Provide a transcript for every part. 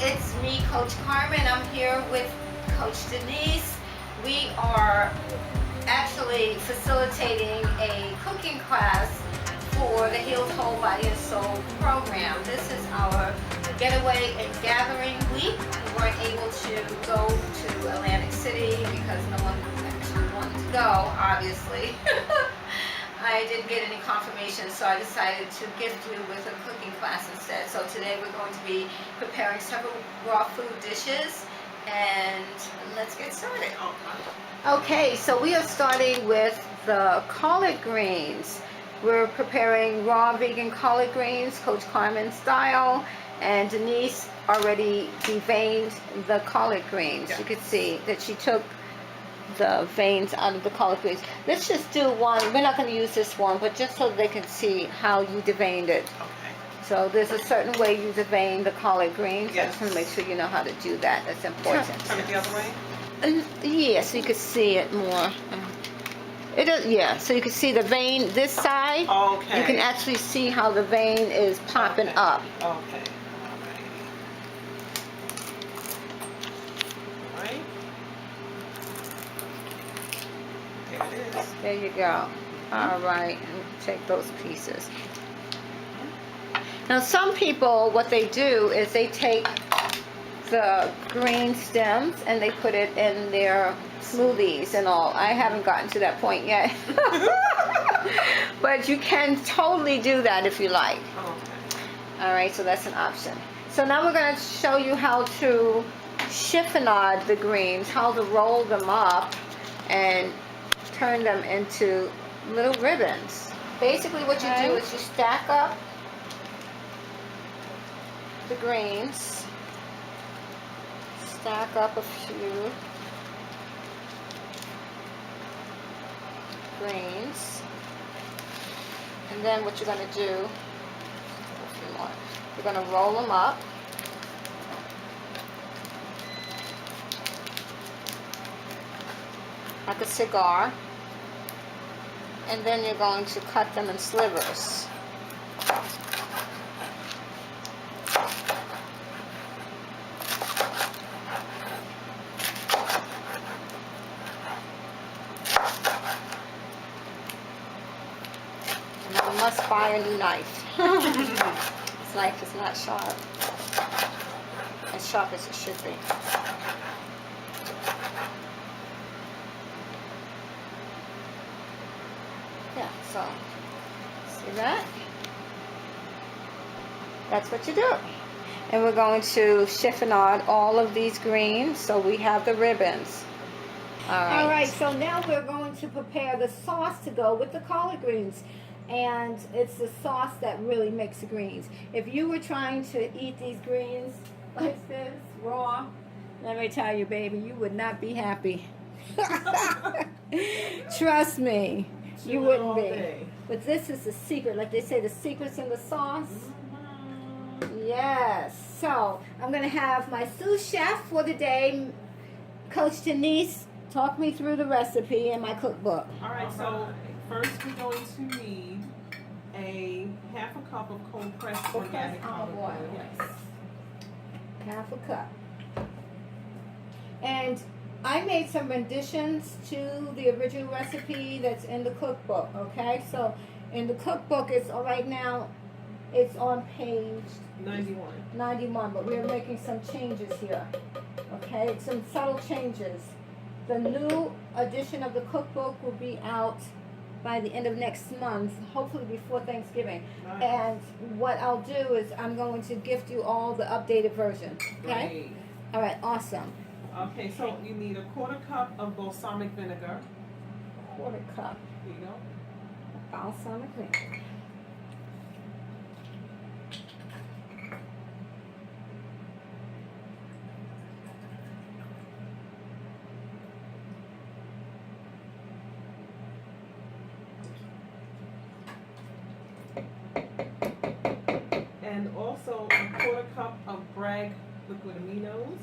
it's me, Coach Carmen. I'm here with Coach Denise. We are actually facilitating a cooking class for the Healed Whole Body and Soul program. This is our getaway and gathering week. We weren't able to go to Atlantic City because no one actually wanted to go, obviously. I didn't get any confirmation, so I decided to gift you with a cooking class instead. So today we're going to be preparing several raw food dishes, and let's get started. Okay, so we are starting with the collard greens. We're preparing raw vegan collard greens, Coach Carmen style, and Denise already deveined the collard greens. Yes. You could see that she took the veins out of the collard greens. Let's just do one. We're not going to use this one, but just so they can see how you deveined it. Okay. So there's a certain way you devein the collard greens. Yes. I just want to make sure you know how to do that. That's important. Turn it the other way? Yeah, so you can see it more. It is, yeah, so you can see the vein this side. Okay. You can actually see how the vein is popping up. Okay. There you go. All right, take those pieces. Now some people, what they do is they take the green stems and they put it in their smoothies and all. I haven't gotten to that point yet. But you can totally do that if you like. All right, so that's an option. So now we're going to show you how to chiffonade the greens, how to roll them up and turn them into little ribbons. Basically what you do is you stack up the greens, stack up a few greens, and then what you're going to do, you're going to roll them up. Like a cigar, and then you're going to cut them in slivers. And I must buy a new knife. This knife is not sharp, as sharp as it should be. Yeah, so, see that? That's what you do. And we're going to chiffonade all of these greens so we have the ribbons. All right, so now we're going to prepare the sauce to go with the collard greens. And it's the sauce that really makes the greens. If you were trying to eat these greens like this, raw, let me tell you, baby, you would not be happy. Trust me. You wouldn't be. But this is the secret. Like they say, the secret's in the sauce. Yes. So, I'm going to have my sous chef for the day, Coach Denise, talk me through the recipe in my cookbook. All right, so first we're going to need a half a cup of cold pressed organic olive oil. Yes. Half a cup. And I made some renditions to the original recipe that's in the cookbook, okay? So in the cookbook, it's right now, it's on page 91, but we're making some changes here, okay? Some subtle changes. The new edition of the cookbook will be out by the end of next month, hopefully before Thanksgiving. Nice. And what I'll do is I'm going to gift you all the updated version, okay? Great. All right, awesome. Okay, so you need a quarter cup of balsamic vinegar. Quarter cup. Here you go. Balsamic vinegar. And also a quarter cup of Bragg liquid aminos.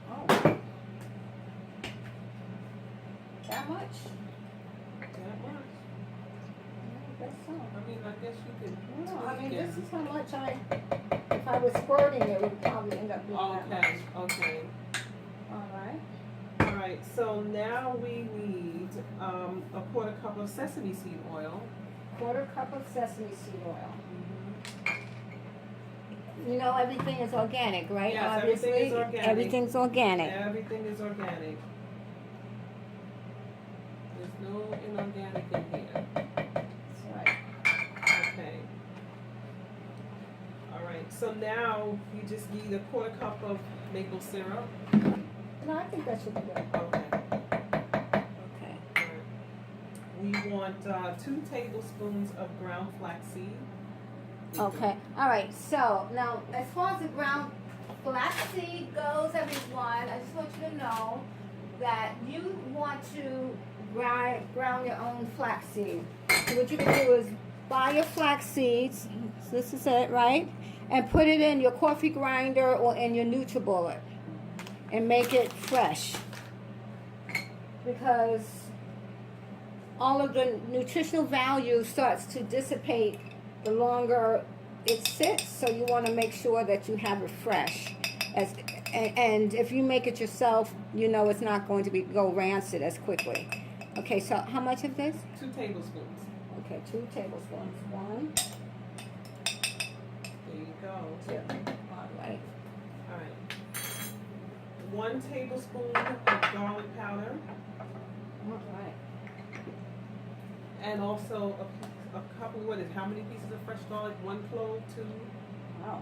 Oh. That much? That much. I guess so. I mean, I guess you could. No, I mean, this is how much I If I was squirting it, would probably end up being that much. Okay, okay. Alright. Alright, so now we need a quarter cup of sesame seed oil. Quarter cup of sesame seed oil. You know everything is organic, right? Yes, Obviously, everything is organic. everything's organic. Everything is organic. There's no inorganic in here. That's right. Okay. Alright, so now you just need a quarter cup of maple syrup. No, I think that should be good. Okay. Okay. Alright. We want 2 tablespoons of ground flaxseed. Okay. All right. So now, as far as the ground flaxseed goes, everyone, I just want you to know that you want to ground your own flaxseed. So what you can do is buy your flax seeds. This is it, right? And put it in your coffee grinder or in your NutriBullet, and make it fresh. Because all of the nutritional value starts to dissipate the longer it sits, so you want to make sure that you have it fresh. And if you make it yourself, you know it's not going to go rancid as quickly. Okay, so how much of this? 2 tablespoons. Okay, 2 tablespoons. 1, There you go. 2. All right. Alright. 1 tablespoon of garlic powder. All right. And also a couple, how many pieces of fresh garlic? 1 clove, 2? Wow.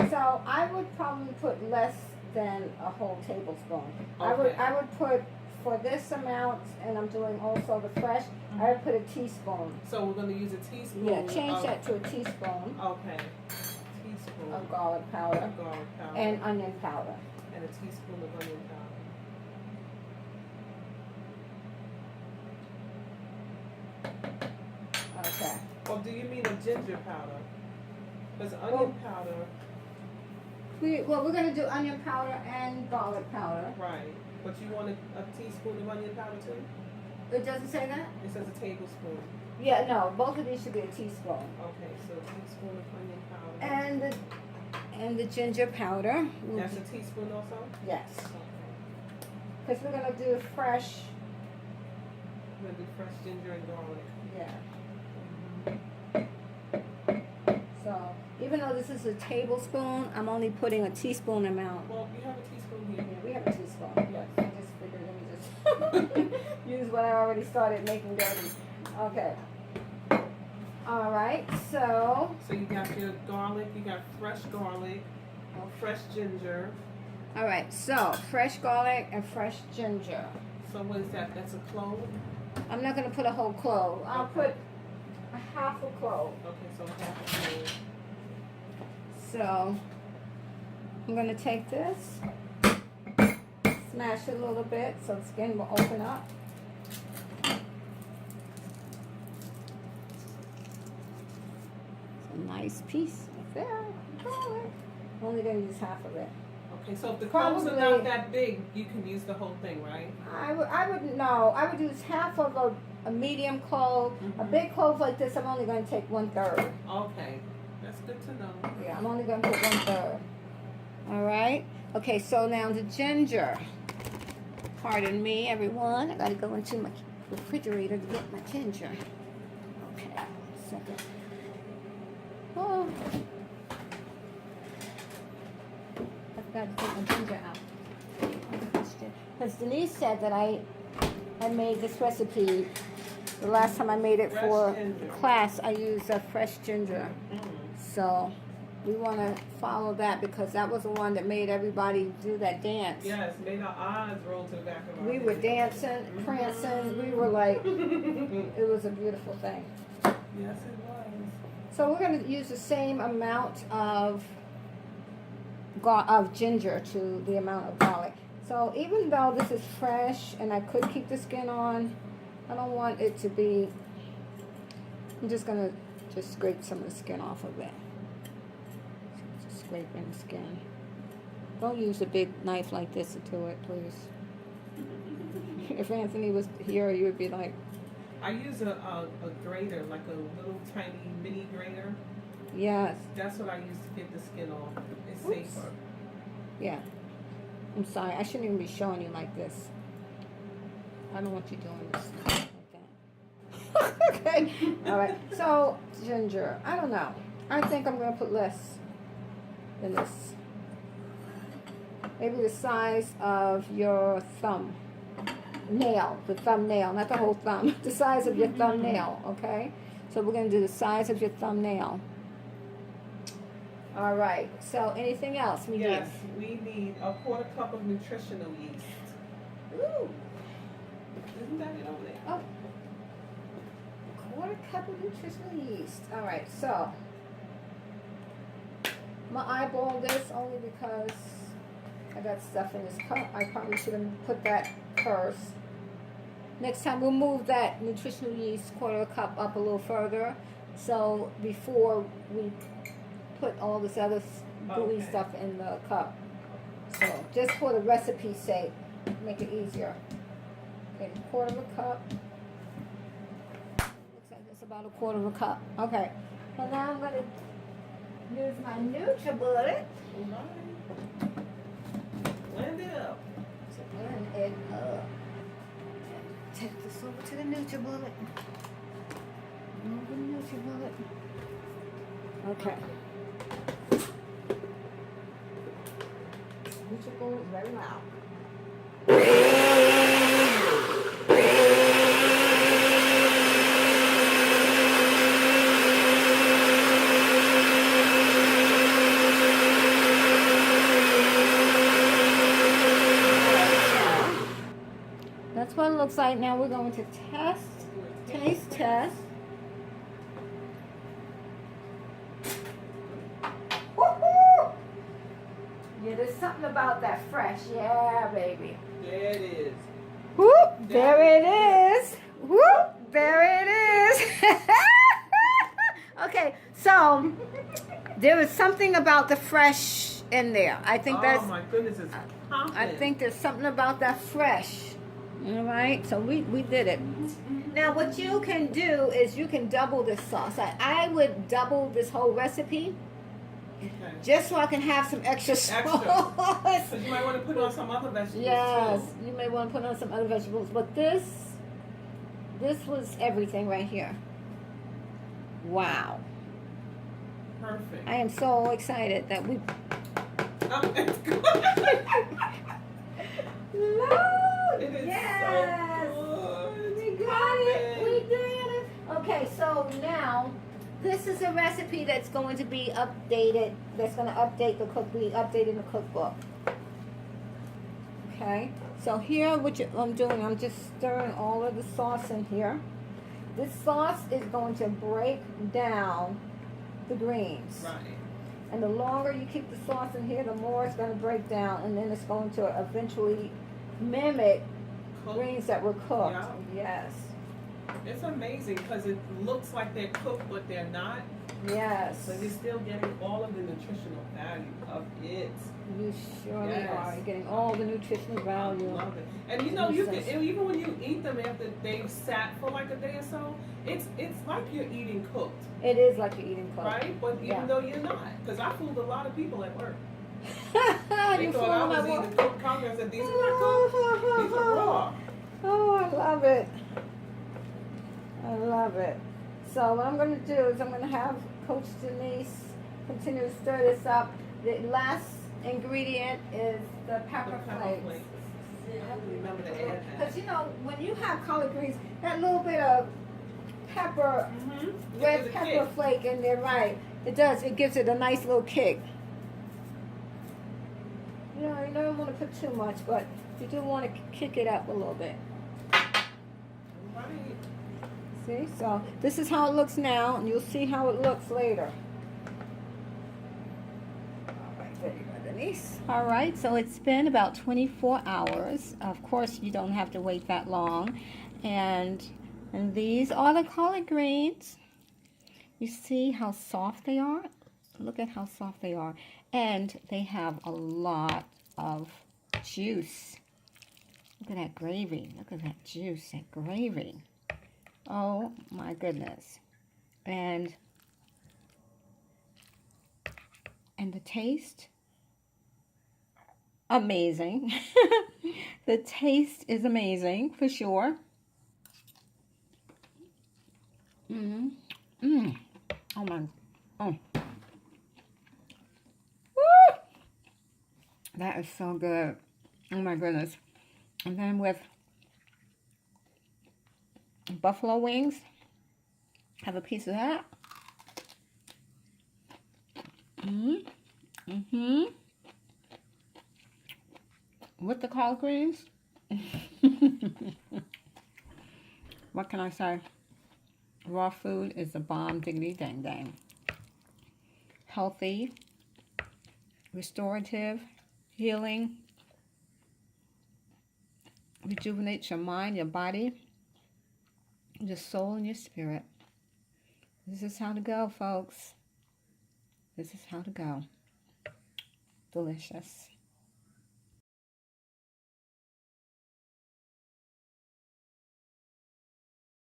So I would probably put less than a whole tablespoon. Okay. I would put, for this amount, and I'm doing also the fresh, I would put a teaspoon. So we're going to use a teaspoon. Yeah, change that to a teaspoon Okay. Teaspoon of garlic powder of garlic powder. and onion powder. And a teaspoon of onion powder. Okay. Or do you mean a ginger powder? Because onion powder, We're going to do onion powder and garlic powder. right. But you want a teaspoon of onion powder too? It doesn't say that? It says a tablespoon. Yeah, no, both of these should be a teaspoon. Okay, so a teaspoon of onion powder. And the ginger powder. That's a teaspoon also? Yes. Okay. Because we're going to do fresh. We're going to do fresh ginger and garlic. Yeah. So, even though this is a tablespoon, I'm only putting a teaspoon amount. Well, you have a teaspoon here. Yeah, we have a teaspoon. Yes. I just figured let me just use what I already started making dirty. Okay. All right. So. So you got your garlic, you got fresh garlic, fresh ginger. All right. So fresh garlic and fresh ginger. So what is that? That's a clove? I'm not gonna put a whole clove. I'll put a half a clove. Okay, so half a clove. So I'm gonna take this, smash it a little bit so the skin will open up. It's a nice piece right there. Garlic. I'm only gonna use half of it. Okay, so if the cloves are Probably- not that big, you can use the whole thing, right? I would use half of a medium clove. A big clove like this, I'm only going to take 1/3. Okay, that's good to know. Yeah, I'm only going to put 1/3. All right. Okay, so now the ginger. Pardon me, everyone. I got to go into my refrigerator to get my ginger. Okay, 1 second. Oh. I forgot to take my ginger out. Because Denise said that I made this recipe. The last time I made it for Fresh ginger. class, I used a fresh ginger. So we want to follow that because that was the one that made everybody do that dance. Yes, made our eyes roll to the back of our We head. were dancing, prancing. We were like, it was a beautiful thing. Yes, it was. So we're going to use the same amount of ginger to the amount of garlic. So even though this is fresh and I could keep the skin on, I don't want it to be, I'm just going to just scrape some of the skin off of it. Just scraping the skin. Don't use a big knife like this to do it, please. If Anthony was here, you would be like, I use a grater, like a little tiny mini grater. Yes. That's what I use to get the skin off. It's Oops. safer. Yeah. I'm sorry. I shouldn't even be showing you like this. I don't want you doing this like that. Okay. All right. So, ginger. I don't know. I think I'm going to put less than this. Maybe the size of your thumb. Nail. The thumbnail. Not the whole thumb. The size of your thumbnail. Okay? So, we're going to do the size of your thumbnail. All right. So, anything else we Yes, we need a 1/4 cup of nutritional yeast. need? Ooh. Isn't that it over there? Oh. 1/4 cup of nutritional yeast. All right. So, my eyeball this only because I got stuff in this cup. I probably should have put that first. Next time we'll move that nutritional yeast 1/4 cup up a little further. So before we put all this other gooey Okay. stuff in the cup. So just for the recipe's sake, make it easier. Okay, 1/4 cup. Looks like it's about a 1/4 cup. Okay. So now I'm gonna use my NutriBullet. Alright. Blend it up. To blend it up. Take this over to the NutriBullet. Move the NutriBullet. Okay. NutriBullet is very loud. That's what it looks like. Now we're going to taste test. Woo-hoo! Yeah, there's something about that fresh. Yeah, baby. There it is. Whoop, there it is. Whoop, there it is. Okay, so there is something about the fresh in there. I think that's. Oh my goodness, it's popping. I think there's something about that fresh. All right, so we did it. Now what you can do is you can double this sauce. I would double this whole recipe Okay. just so I can have some extra sauce. Because you might want to put on some other vegetables Yes, too. you may want to put on some other vegetables, but this was everything right here. Wow. Perfect. I am so excited that we It's good. Lord, It is yes. so good. We got it. We did it. Okay, so now this is a recipe that's going to be updated. That's going to update the updating the cookbook. Okay. So here, I'm doing, I'm just stirring all of the sauce in here. This sauce is going to break down the greens. Right. And the longer you keep the sauce in here, the more it's going to break down, and then it's going to eventually mimic Cook. greens that were cooked. Yeah. Yes. It's amazing because it looks like they're cooked, but they're not. Yes. But you're still getting all of the nutritional value of it. You surely Yes. are. You're getting all the nutritional I value. love it. And you know, you can Jesus. even when you eat them after they've sat for like a day or so, it's like you're eating cooked, It is like you're eating cooked. right? But even Yeah. though you're not, because I fooled a lot of people at work. You They thought I fool was my eating work. cooked coffee. I said, these are not cooked. These are raw. Oh, I love it. I love it. So what I'm going to do is I'm going to have Coach Denise continue to stir this up. The last ingredient is the pepper The pepper flakes. flakes. I have to remember to add that. Because you know, when you have collard greens, that little bit of pepper, Mm-hmm. red pepper flake in there, right? It does. It gives it a nice little kick. You know, you don't want to put too much, but you do want to kick it up a little bit. Right. See, so this is how it looks now, and you'll see how it looks later. All right, there you go, Denise. All right, so it's been about 24 hours. Of course, you don't have to wait that long. And these are the collard greens. You see how soft they are? Look at how soft they are. And they have a lot of juice. Look at that gravy. Look at that juice, that gravy. Oh my goodness. And And the taste, amazing. The taste is amazing for sure. Oh my, oh. Woo! That is so good. Oh my goodness. And then with buffalo wings, have a piece of that. With the collard greens. What can I say? Raw food is the bomb diggity dang dang. Healthy, restorative, healing, rejuvenates your mind, your body, your soul, and your spirit. This is how to go, folks. This is how to go. Delicious.